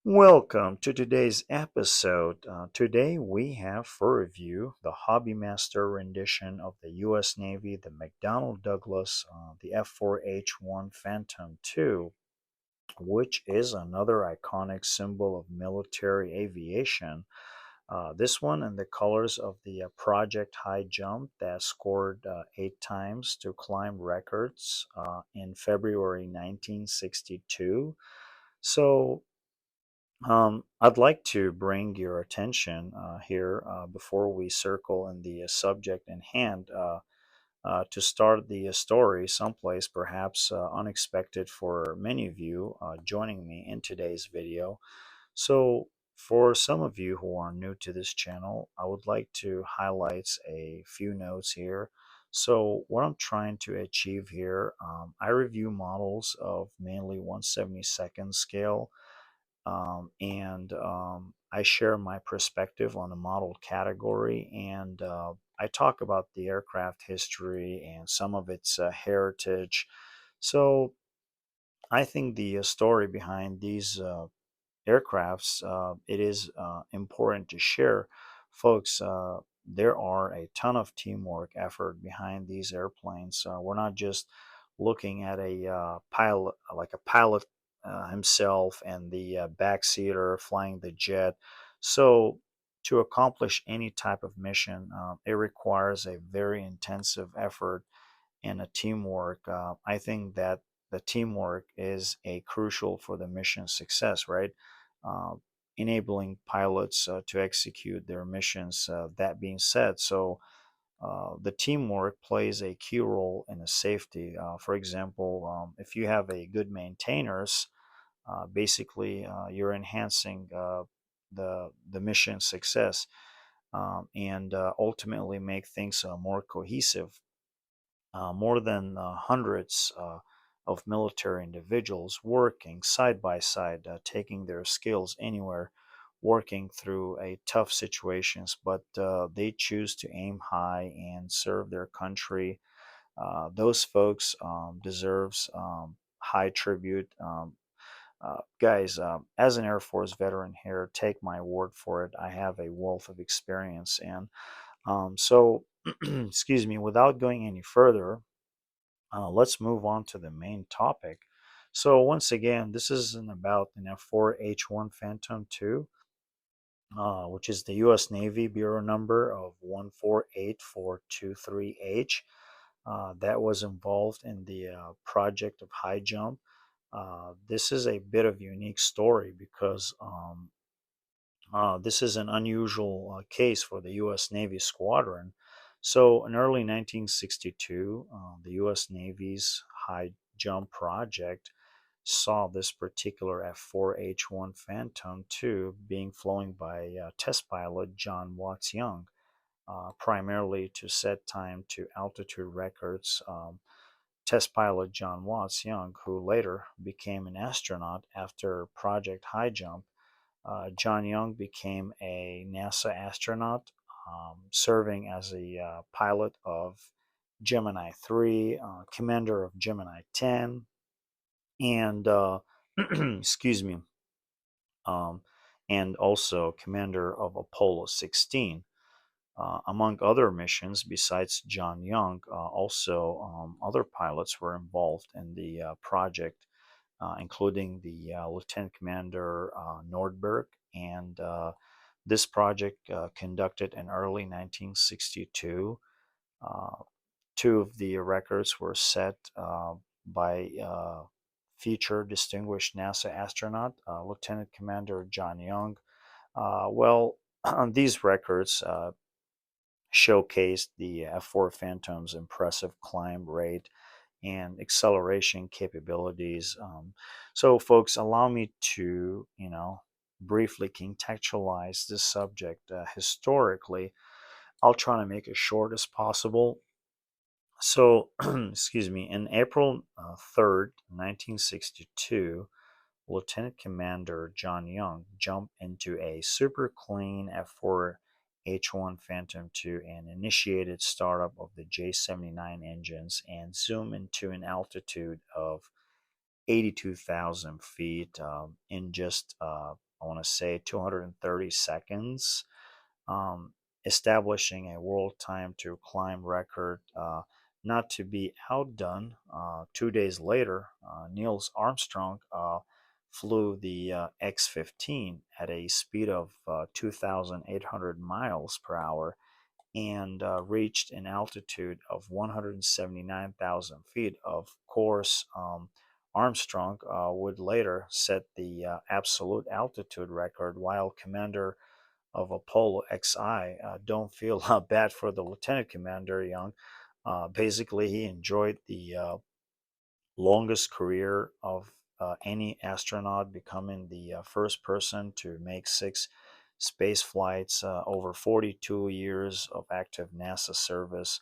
Welcome to today's episode. Today we have for review the Hobbymaster rendition of the U.S. Navy, the McDonnell Douglas, the F-4H-1 Phantom II, which is another iconic symbol of military aviation. This one in the colors of the Project High Jump that scored 8 times to climb records in February 1962. So I'd like to bring your attention here before we circle in the subject in hand to start the story someplace perhaps unexpected for many of you joining me in today's video. So, for some of you who are new to this channel, I would like to highlight a few notes here. So, what I'm trying to achieve here, I review models of mainly 1/72nd scale and I share my perspective on the model category, and I talk about the aircraft history and some of its heritage. So I think the story behind these aircrafts, it is important to share. Folks, there are a ton of teamwork effort behind these airplanes. We're not just looking at a pilot, like a pilot himself and the backseater flying the jet. So, to accomplish any type of mission, it requires a very intensive effort and a teamwork. I think that the teamwork is a crucial for the mission success, right? Uh, Enabling pilots to execute their missions. That being said, the teamwork plays a key role in the safety. For example, if you have a good maintainers, basically you're enhancing the mission success and ultimately make things more cohesive. More than hundreds of military individuals working side by side, taking their skills anywhere, working through a tough situations, but they choose to aim high and serve their country. Those folks deserves high tribute. Guys, as an Air Force veteran here, take my word for it. I have a wealth of experience, and so excuse me. Without going any further, let's move on to the main topic. So once again, this isn't about an F-4H-1 Phantom II, which is the U.S. Navy Bureau number of 148-423H. That was involved in the project of high jump. This is a bit of a unique story because this is an unusual case for the U.S. Navy squadron. So, in early 1962, the U.S. Navy's high jump project saw this particular F-4H-1 Phantom II being flown by test pilot John Watts Young, primarily to set time to altitude records. Test pilot John Watts Young, who later became an astronaut after Project High Jump, John Young became a NASA astronaut, serving as a pilot of Gemini 3, commander of Gemini 10, and excuse me, um, and also commander of Apollo 16. Among other missions, besides John Young, also other pilots were involved in the project, including the Lieutenant Commander Nordberg. And this project conducted in early 1962. Uh, Two of the records were set by future distinguished NASA astronaut, Lieutenant Commander John Young. Well, these records showcased the F-4 Phantom's impressive climb rate and acceleration capabilities. So, folks, allow me to, briefly contextualize this subject historically. I'll try to make it short as possible. So, excuse me, in April 3rd, 1962, Lieutenant Commander John Young jumped into a super clean F-4H-1 Phantom II and initiated startup of the J-79 engines and zoomed into an altitude of 82,000 feet in just I want to say 230 seconds, um, establishing a world time to climb record. Not to be outdone, 2 days later, Neil Armstrong flew the X-15 at a speed of 2,800 miles per hour and reached an altitude of 179,000 feet. Of course, Armstrong would later set the absolute altitude record, while commander of Apollo XI. Don't feel bad for the lieutenant commander, Young. Basically, he enjoyed the longest career of any astronaut, becoming the first person to make six space flights, over 42 years of active NASA service.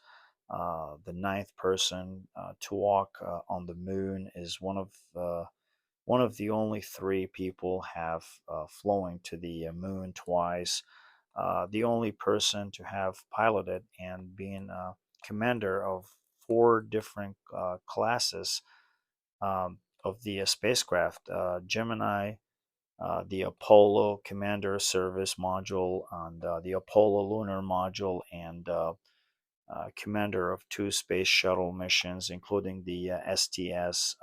The ninth person to walk on the moon is one of the only three people have flown to the moon twice. The only person to have piloted and been commander of four different classes of the spacecraft: Gemini, the Apollo Commander Service Module, and the Apollo Lunar Module, and commander of two space shuttle missions, including the STS.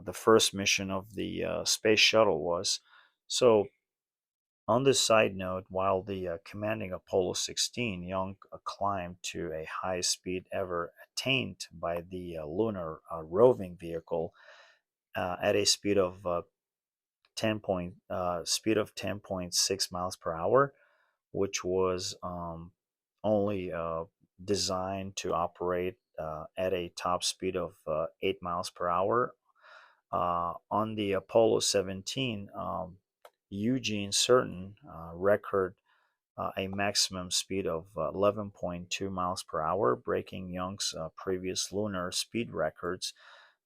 The first mission of the space shuttle was. So, on this side note, while the commanding Apollo 16, Young climbed to a high speed ever attained by the lunar roving vehicle at a speed of 10.6 miles per hour, which was only designed to operate at a top speed of 8 miles per hour. On the Apollo 17, Eugene Certain record a maximum speed of 11.2 miles per hour, breaking Young's previous lunar speed records.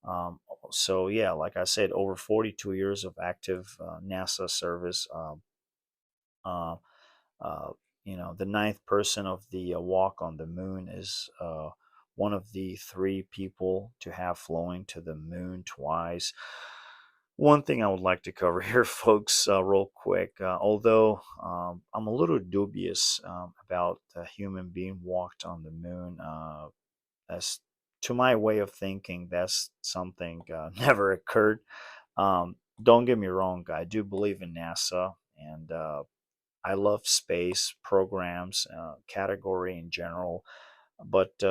Um, so yeah, like I said, over 42 years of active NASA service. Uh, uh, the ninth person of the walk on the moon is one of the three people to have flown to the moon twice. One thing I would like to cover here, folks, real quick, although I'm a little dubious about a human being walked on the moon, as to my way of thinking, that's something never occurred. Don't get me wrong, I do believe in NASA, and I love space programs, category in general, but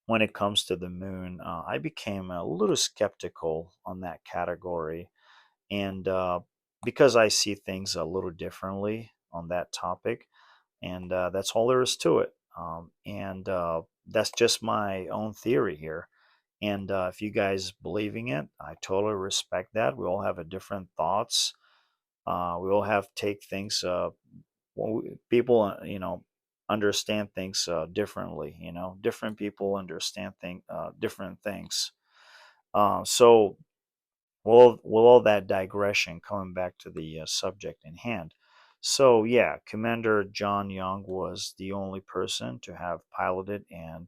when it comes to the moon, I became a little skeptical on that category, and because I see things a little differently on that topic, and that's all there is to it. And That's just my own theory here. And if you guys believing it, I totally respect that. We all have a different thoughts. We all have take things. People, understand things differently. Different people understand different things. So, with all that digression, coming back to the subject in hand. So, yeah, Commander John Young was the only person to have piloted and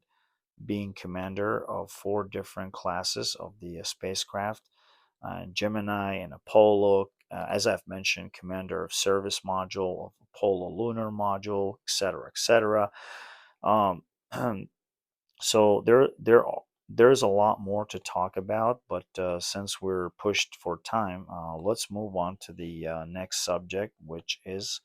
being commander of four different classes of the spacecraft: Gemini and Apollo, as I've mentioned, commander of service module of Apollo lunar module, etc., etc. Um, so there's a lot more to talk about, but since we're pushed for time, let's move on to the next subject, which is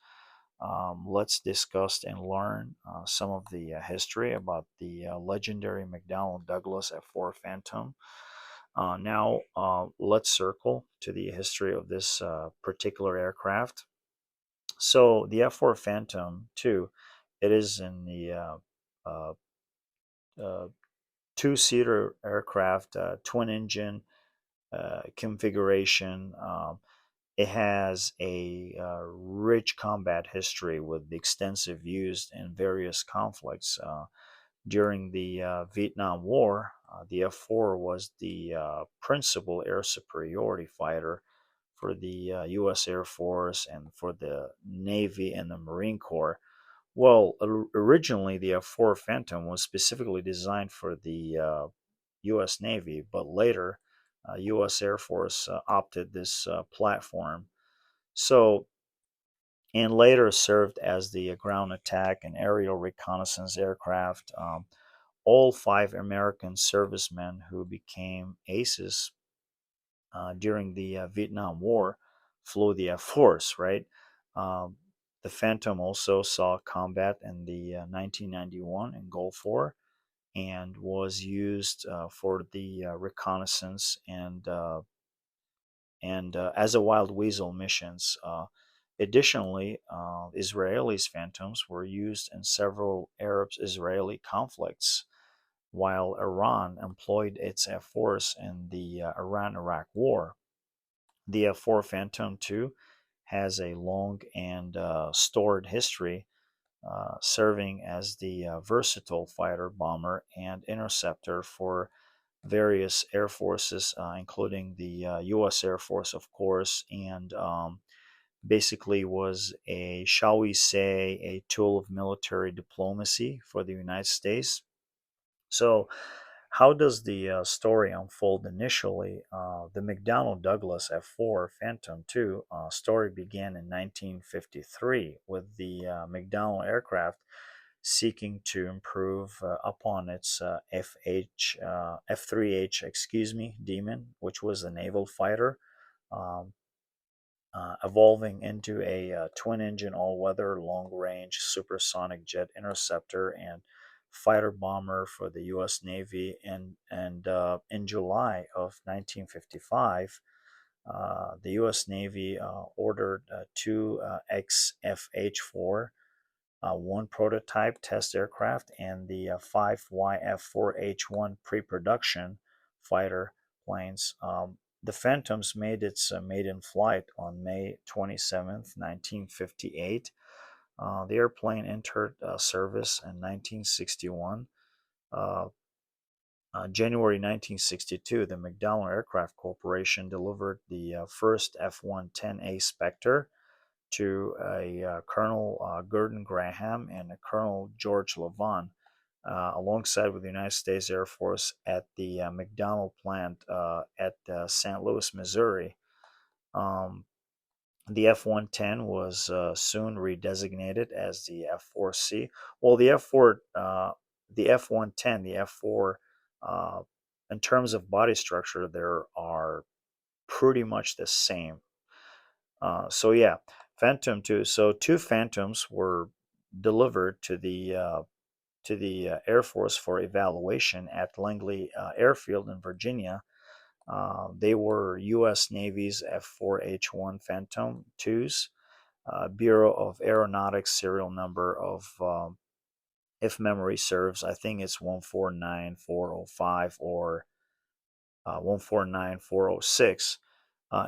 let's discuss and learn some of the history about the legendary McDonnell Douglas F-4 Phantom. Now, let's circle to the history of this particular aircraft. So, the F-4 Phantom 2, it is in the uh, uh, two-seater aircraft, twin engine configuration. It has a rich combat history with extensive use in various conflicts. During the Vietnam War, the F-4 was the principal air superiority fighter for the U.S. Air Force and for the Navy and the Marine Corps. Well, originally the F-4 Phantom was specifically designed for the U.S. Navy, but later U.S. Air Force opted this platform. So, and later served as the ground attack and aerial reconnaissance aircraft. All five American servicemen who became aces during the Vietnam War flew the F-4s, right? Um, the Phantom also saw combat in the 1991 in Gulf War and was used for the reconnaissance and as a wild weasel missions. Additionally, Israelis' Phantoms were used in several Arab-Israeli conflicts, while Iran employed its F-4s in the Iran-Iraq War. The F-4 Phantom II has a long and storied history, serving as the versatile fighter, bomber, and interceptor for various air forces, including the U.S. Air Force, of course, and basically was a, shall we say, a tool of military diplomacy for the United States. So, how does the story unfold initially? The McDonnell Douglas F-4 Phantom II story began in 1953 with the McDonnell aircraft seeking to improve upon its F-3H, excuse me, Demon, which was a naval fighter. Um, Evolving into a twin engine all weather long range supersonic jet interceptor and fighter bomber for the U.S. Navy. And in July of 1955, the U.S. Navy ordered two XFH-4, one prototype test aircraft, and the five YF-4H-1 pre-production fighter planes. The Phantoms made its maiden flight on May 27th, 1958. The airplane entered service in 1961. Uh, January 1962, the McDonnell Aircraft Corporation delivered the first F-110A Spectre to a Colonel Gordon Graham and a Colonel George Lavon, alongside with the United States Air Force at the McDonnell plant at St. Louis, Missouri. Um, the F-110 was soon redesignated as the F-4C. Well, the F-110, the F-4, uh, in terms of body structure, there are pretty much the same. So yeah, Phantom 2. So two Phantoms were delivered to the Air Force for evaluation at Langley Airfield in Virginia. They were U.S. Navy's F-4H-1 Phantom 2s, Bureau of Aeronautics serial number of, if memory serves, I think it's 149405 or 149406.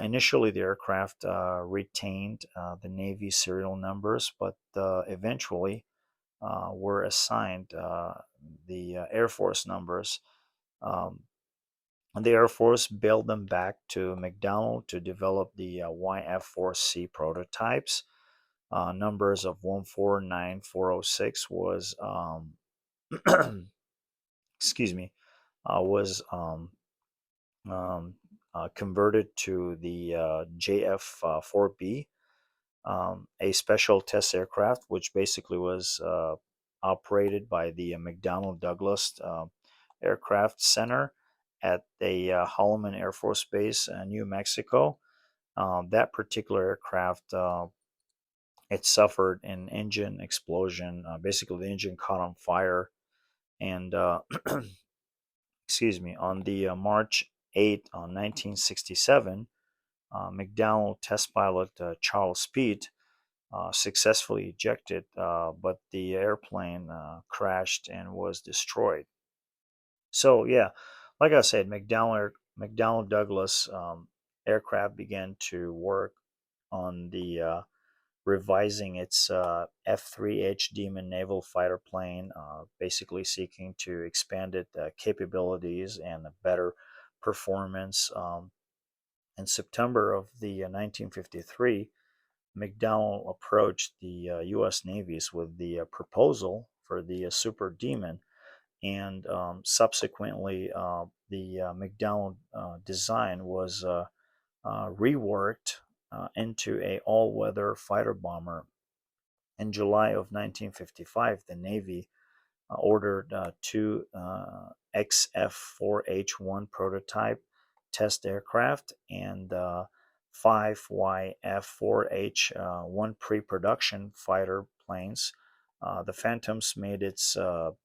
Initially, the aircraft retained the Navy serial numbers, but eventually were assigned the Air Force numbers. Um, and the Air Force bailed them back to McDonnell to develop the YF-4C prototypes. Numbers of 149406 was, excuse me, was converted to the JF-4B, a special test aircraft, which basically was operated by the McDonnell Douglas Aircraft Center at the Holloman Air Force Base, New Mexico. That particular aircraft, it suffered an engine explosion. Basically, the engine caught on fire, and excuse me, on the March 8th, 1967, McDonnell test pilot Charles Speed successfully ejected, but the airplane crashed and was destroyed. So yeah, like I said, McDonnell Douglas aircraft began to work on the revising its F-3H Demon naval fighter plane, basically seeking to expand its capabilities and a better performance. In September of the 1953, McDonnell approached the U.S. Navies with the proposal for the Super Demon, and subsequently the McDonnell design was reworked into a all-weather fighter bomber. In July of 1955, the Navy ordered two XF-4H-1 prototype test aircraft and five YF-4H-1 pre-production fighter planes. The Phantoms made its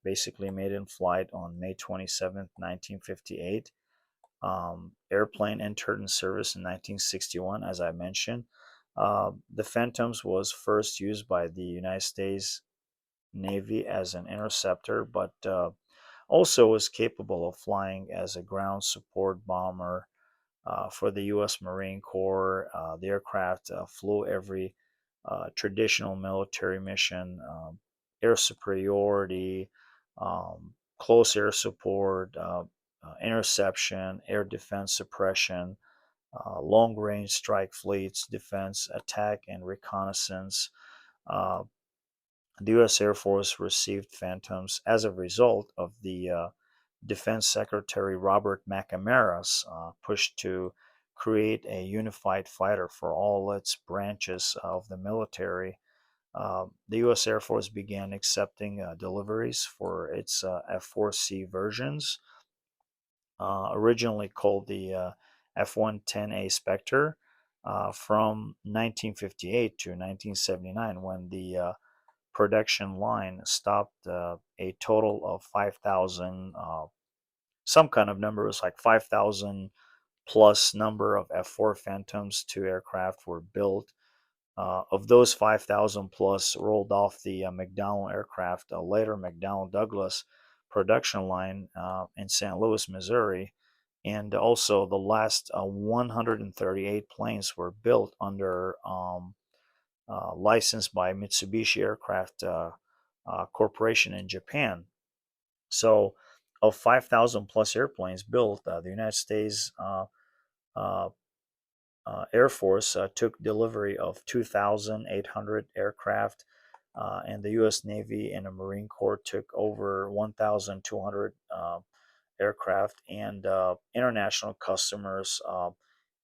basically made in flight on May 27th, 1958. Airplane entered in service in 1961, as I mentioned. The Phantoms was first used by the United States Navy as an interceptor, but also was capable of flying as a ground support bomber for the U.S. Marine Corps. The aircraft flew every traditional military mission, air superiority, close air support, interception, air defense suppression, long range strike fleets, defense, attack, and reconnaissance. Uh, the U.S. Air Force received Phantoms as a result of the Defense Secretary Robert McNamara's push to create a unified fighter for all its branches of the military. The U.S. Air Force began accepting deliveries for its F-4C versions, originally called the F-110A Spectre, from 1958 to 1979, when the production line stopped. A total of 5,000, some kind of number, was like 5,000 plus number of F-4 Phantoms. Two aircraft were built. Of those, 5,000 plus rolled off the McDonnell aircraft, later McDonnell Douglas production line in St. Louis, Missouri. And also, the last 138 planes were built under licensed by Mitsubishi Aircraft Corporation in Japan. So, of 5,000 plus airplanes built, the United States uh, Air Force took delivery of 2,800 aircraft, and the U.S. Navy and the Marine Corps took over 1,200 aircraft, and international customers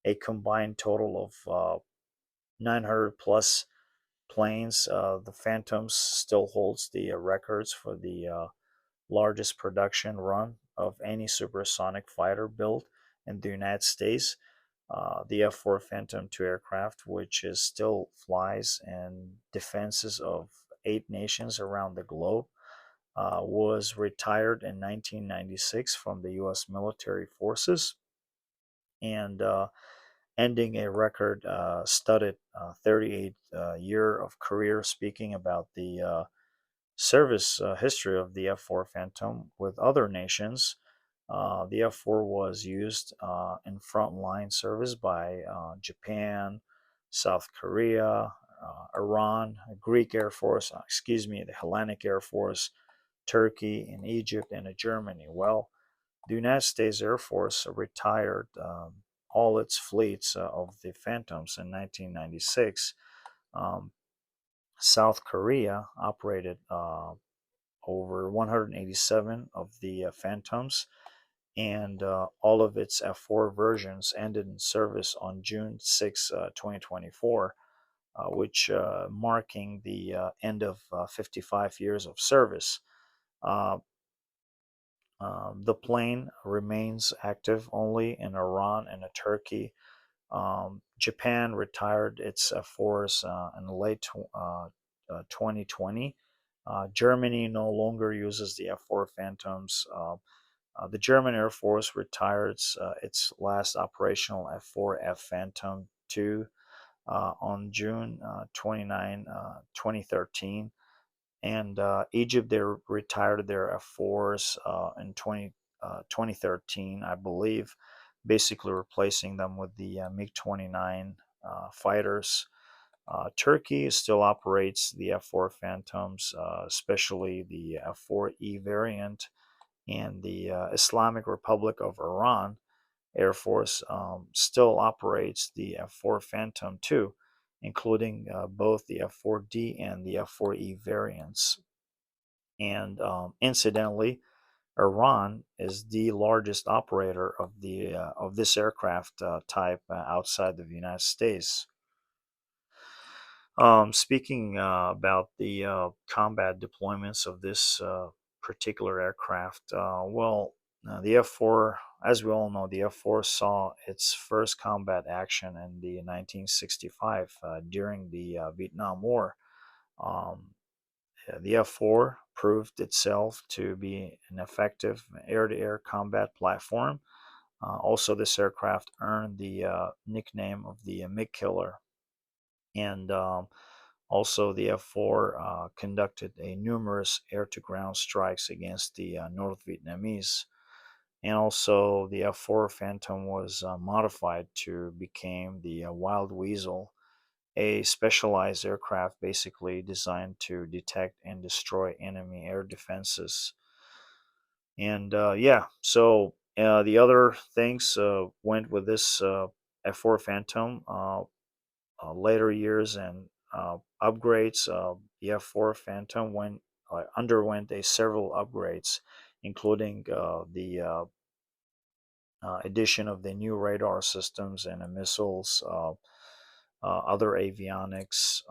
a combined total of 900 plus planes. The Phantoms still holds the records for the largest production run of any supersonic fighter built in the United States. The F-4 Phantom II aircraft, which is still flies in defenses of 8 nations around the globe, was retired in 1996 from the U.S. military forces, and ending a record studded 38 year of career. Speaking about the service history of the F-4 Phantom with other nations, the F-4 was used in frontline service by Japan, South Korea, Iran, Greek Air Force, the Hellenic Air Force, Turkey, and Egypt, and Germany. Well, the United States Air Force retired all its fleets of the Phantoms in 1996. Um, South Korea operated over 187 of the Phantoms, and all of its F-4 versions ended in service on June 6, 2024, which marking the end of 55 years of service. Uh, the plane remains active only in Iran and Turkey. Japan retired its F-4s in late 2020. Germany no longer uses the F-4 Phantoms. The German Air Force retired its last operational F-4F Phantom II on June 29, 2013. And Egypt, they retired their F-4s in 2013, I believe, basically replacing them with the MiG-29 fighters. Turkey still operates the F-4 Phantoms, especially the F-4E variant, and the Islamic Republic of Iran Air Force still operates the F-4 Phantom II, including both the F-4D and the F-4E variants. And incidentally, Iran is the largest operator of this aircraft type outside of the United States. Speaking about the combat deployments of this particular aircraft, the F-4, as we all know, the F-4 saw its first combat action in the 1965 during the Vietnam War. Um, the F-4 proved itself to be an effective air-to-air combat platform. Also, this aircraft earned the nickname of the MiG Killer, and also, the F-4 conducted a numerous air-to-ground strikes against the North Vietnamese. And also, the F-4 Phantom was modified to become the Wild Weasel, a specialized aircraft basically designed to detect and destroy enemy air defenses. And the other things went with this F-4 Phantom. Later years and upgrades, the F-4 Phantom underwent a several upgrades, including the addition of the new radar systems and missiles, other avionics.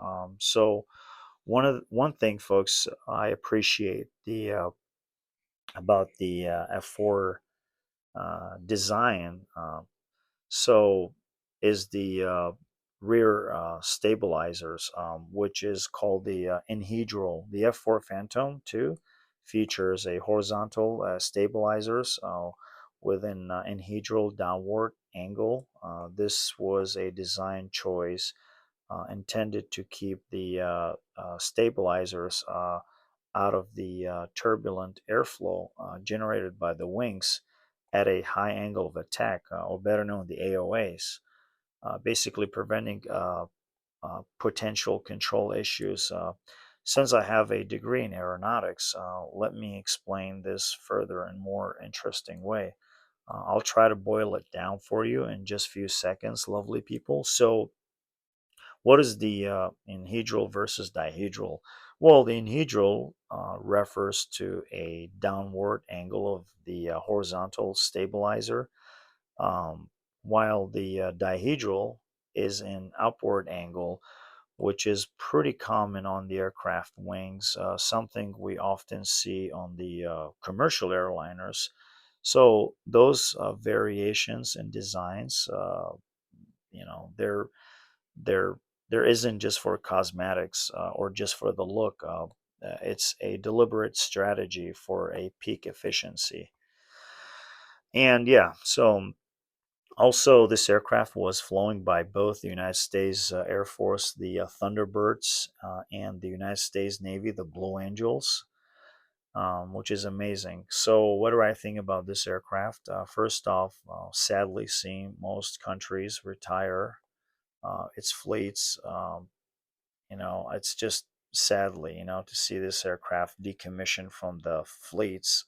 One thing, folks, I appreciate the about the F-4 design. So is the rear stabilizers, which is called the anhedral. The F-4 Phantom 2 features a horizontal stabilizers with an anhedral downward angle. This was a design choice intended to keep the stabilizers out of the turbulent airflow generated by the wings at a high angle of attack, or better known, the AOAs, basically preventing potential control issues. Since I have a degree in aeronautics, let me explain this further in more interesting way. I'll try to boil it down for you in just a few seconds, lovely people. So, what is the anhedral versus dihedral? Well, the anhedral refers to a downward angle of the horizontal stabilizer, um, while the dihedral is an upward angle, which is pretty common on the aircraft wings, something we often see on the commercial airliners. So those variations and designs, they're there isn't just for cosmetics or just for the look. It's a deliberate strategy for a peak efficiency. And yeah, so also this aircraft was flown by both the United States Air Force, the Thunderbirds, and the United States Navy, the Blue Angels, which is amazing. So, what do I think about this aircraft? First off, sadly, seeing most countries retire its fleets. It's just sadly, to see this aircraft decommissioned from the fleets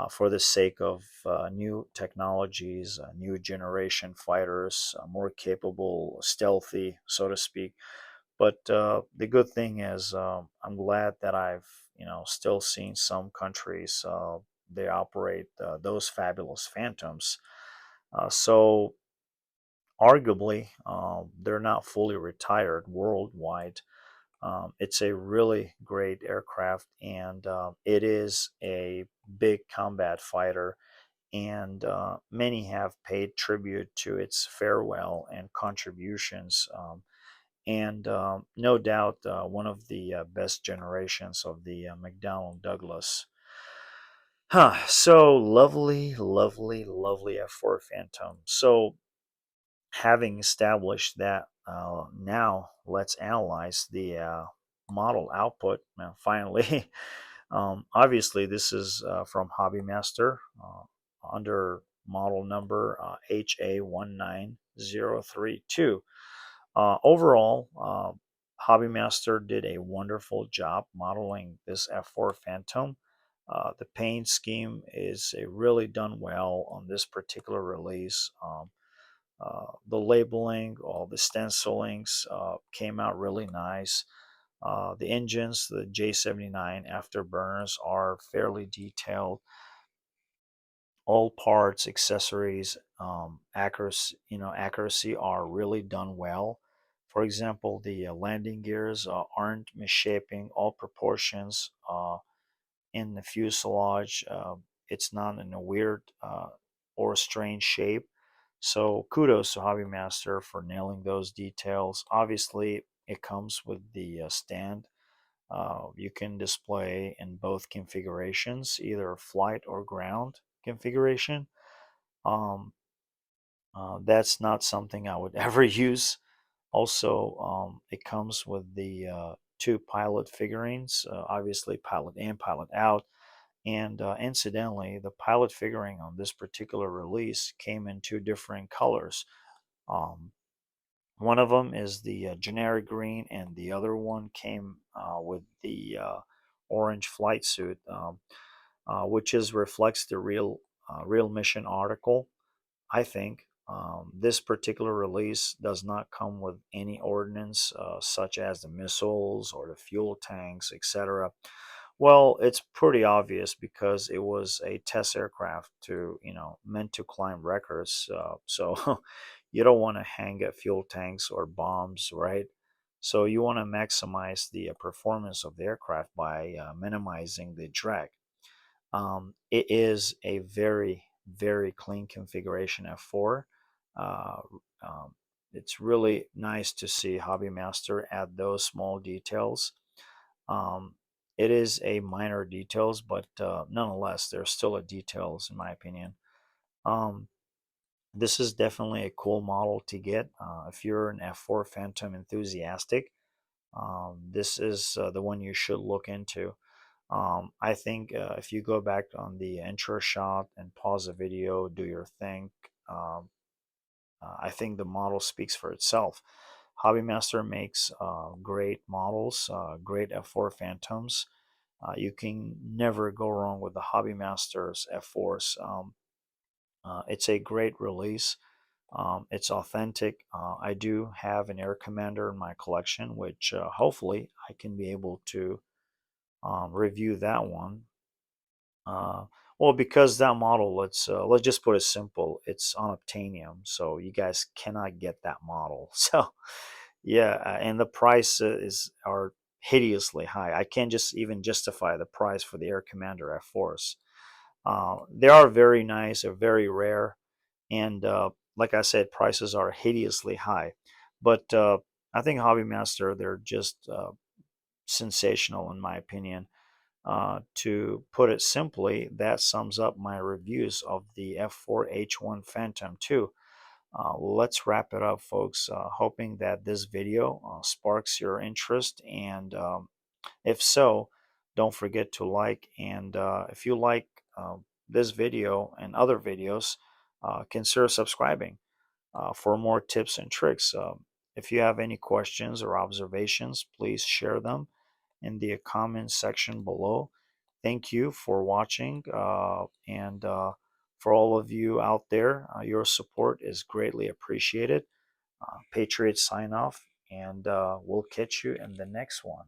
for the sake of new technologies, new generation fighters, more capable, stealthy, so to speak. But the good thing is, I'm glad that I've, still seen some countries they operate those fabulous Phantoms. So arguably, they're not fully retired worldwide. It's a really great aircraft, and it is a big combat fighter. And many have paid tribute to its farewell and contributions. And no doubt, one of the best generations of the McDonnell Douglas. Huh. So lovely, lovely, lovely F-4 Phantom. So having established that, now let's analyze the model output. Now, finally, obviously, this is from Hobbymaster under model number HA19032. Overall, Hobbymaster did a wonderful job modeling this F-4 Phantom. The paint scheme is really done well on this particular release. The labeling, all the stencilings came out really nice. The engines, the J79 afterburners, are fairly detailed. All parts, accessories, accuracy are really done well For example, the landing gears aren't misshapen, all proportions in the fuselage. It's not in a weird or strange shape. So kudos to Hobbymaster for nailing those details. Obviously, it comes with the stand. You can display in both configurations, either flight or ground configuration. Um, that's not something I would ever use. Also, it comes with the two pilot figurines, obviously pilot in, pilot out. And incidentally, the pilot figuring on this particular release came in two different colors. Um, one of them is the generic green, and the other one came with the orange flight suit, which is reflects the real mission article. I think this particular release does not come with any ordnance such as the missiles or the fuel tanks, etc. Well, it's pretty obvious because it was a test aircraft to, meant to climb records. So you don't want to hang at fuel tanks or bombs, right? So you want to maximize the performance of the aircraft by minimizing the drag. It is a very, very clean configuration F4. Uh, um, it's really nice to see Hobbymaster add those small details. Um, it is a minor details, but nonetheless, there's still a details in my opinion. Um, this is definitely a cool model to get if you're an F4 Phantom enthusiastic. This is the one you should look into. I think if you go back on the intro shot and pause the video, do your thing, um, I think the model speaks for itself. Hobbymaster makes great models, great F4 Phantoms. You can never go wrong with the Hobbymaster's F4s. It's a great release. It's authentic. I do have an Air Commander in my collection, which hopefully I can be able to review that one. Uh, well, because that model, let's just put it simple. It's unobtainium, so you guys cannot get that model. So, yeah, and the price is are hideously high. I can't just even justify the price for the Air Commander F4s. They are very nice, they're very rare, and like I said, prices are hideously high. But I think Hobby Master, they're just sensational in my opinion. To put it simply, that sums up my reviews of the F-4H1 Phantom 2. Let's wrap it up, folks. Hoping that this video sparks your interest, and if so, don't forget to like. And if you like this video and other videos, consider subscribing for more tips and tricks. If you have any questions or observations, please share them in the comments section below. Thank you for watching, and for all of you out there, your support is greatly appreciated. Patriots sign off, and we'll catch you in the next one.